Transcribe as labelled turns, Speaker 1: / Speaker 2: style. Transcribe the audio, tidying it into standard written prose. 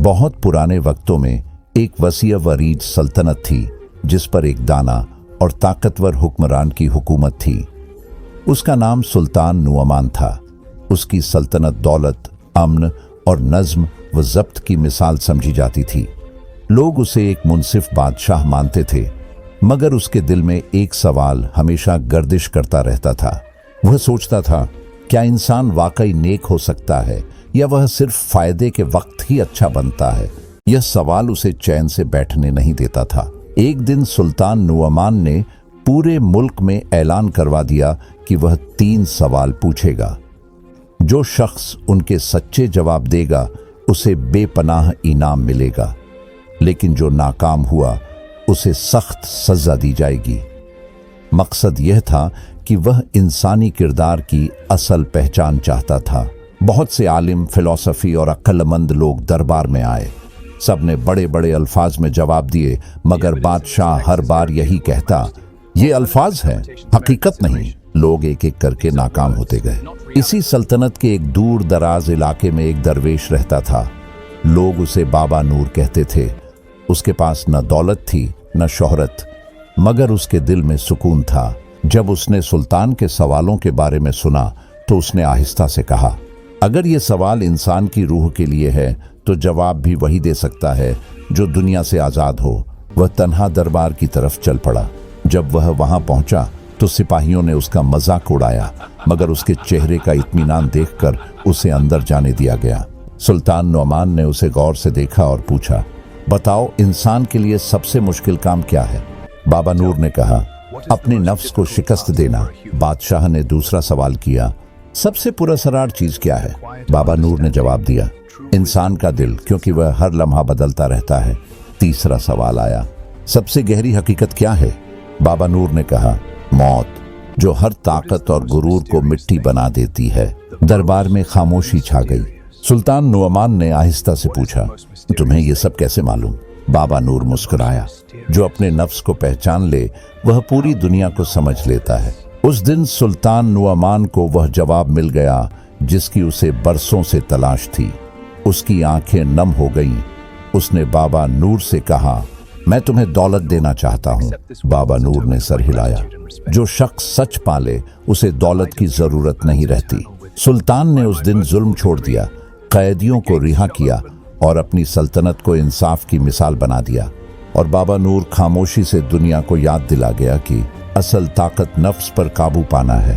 Speaker 1: बहुत पुराने वक्तों में एक वसीय वरीद सल्तनत थी जिस पर एक दाना और ताकतवर हुक्मरान की हुकूमत थी। उसका नाम सुल्तान नुअमान था। उसकी सल्तनत दौलत, अमन और नज्म व ज़ब्त की मिसाल समझी जाती थी। लोग उसे एक मुनसिफ बादशाह मानते थे, मगर उसके दिल में एक सवाल हमेशा गर्दिश करता रहता था। वह सोचता था, क्या इंसान वाकई नेक हो सकता है या वह सिर्फ फायदे के वक्त ही अच्छा बनता है? यह सवाल उसे चैन से बैठने नहीं देता था। एक दिन सुल्तान नुअमान ने पूरे मुल्क में ऐलान करवा दिया कि वह 3 सवाल पूछेगा। जो शख्स उनके सच्चे जवाब देगा उसे बेपनाह इनाम मिलेगा, लेकिन जो नाकाम हुआ उसे सख्त सजा दी जाएगी। मकसद यह था कि वह इंसानी किरदार की असल पहचान चाहता था। बहुत से आलिम, फिलॉसफी और अक्लमंद लोग दरबार में आए। सब ने बड़े बड़े अल्फाज में जवाब दिए, मगर बादशाह हर बार यही कहता, ये अल्फाज हैं, हकीकत नहीं। लोग एक एक करके नाकाम होते गए। इसी सल्तनत के एक दूर दराज इलाके में एक दरवेश रहता था। लोग उसे बाबा नूर कहते थे। उसके पास न दौलत थी न शोहरत, मगर उसके दिल में सुकून था। जब उसने सुल्तान के सवालों के बारे में सुना तो उसने आहिस्ता से कहा, अगर ये सवाल इंसान की रूह के लिए है तो जवाब भी वही दे सकता है जो दुनिया से आज़ाद हो। वह तन्हा दरबार की तरफ चल पड़ा। जब वह वहां पहुंचा तो सिपाहियों ने उसका मजाक उड़ाया, मगर उसके चेहरे का इत्मीनान देखकर उसे अंदर जाने दिया गया। सुल्तान नुअमान ने उसे गौर से देखा और पूछा, बताओ इंसान के लिए सबसे मुश्किल काम क्या है? बाबा नूर ने कहा, अपने नफ्स को शिकस्त देना। बादशाह ने दूसरा सवाल किया, सबसे पुरअसरार चीज क्या है? बाबा नूर ने जवाब दिया, इंसान का दिल, क्योंकि वह हर लम्हा बदलता रहता है। तीसरा सवाल आया, सबसे गहरी हकीकत क्या है? बाबा नूर ने कहा, मौत, जो हर ताकत और गुरूर को मिट्टी बना देती है। दरबार में खामोशी छा गई। सुल्तान नुअमान ने आहिस्ता से पूछा, तुम्हें ये सब कैसे मालूम? बाबा नूर मुस्कुराया, जो अपने नफ्स को पहचान ले वह पूरी दुनिया को समझ लेता है। उस दिन सुल्तान नुअमान को वह जवाब मिल गया जिसकी उसे बरसों से तलाश थी। उसकी आंखें नम हो गईं। उसने बाबा नूर से कहा, मैं तुम्हें दौलत देना चाहता हूँ। बाबा नूर ने सर हिलाया। जो शख्स सच पाले उसे दौलत की जरूरत नहीं रहती। सुल्तान ने उस दिन जुल्म छोड़ दिया, कैदियों को रिहा किया और अपनी सल्तनत को इंसाफ की मिसाल बना दिया। और बाबा नूर खामोशी से दुनिया को याद दिला गया कि असल ताकत नफ्स पर काबू पाना है।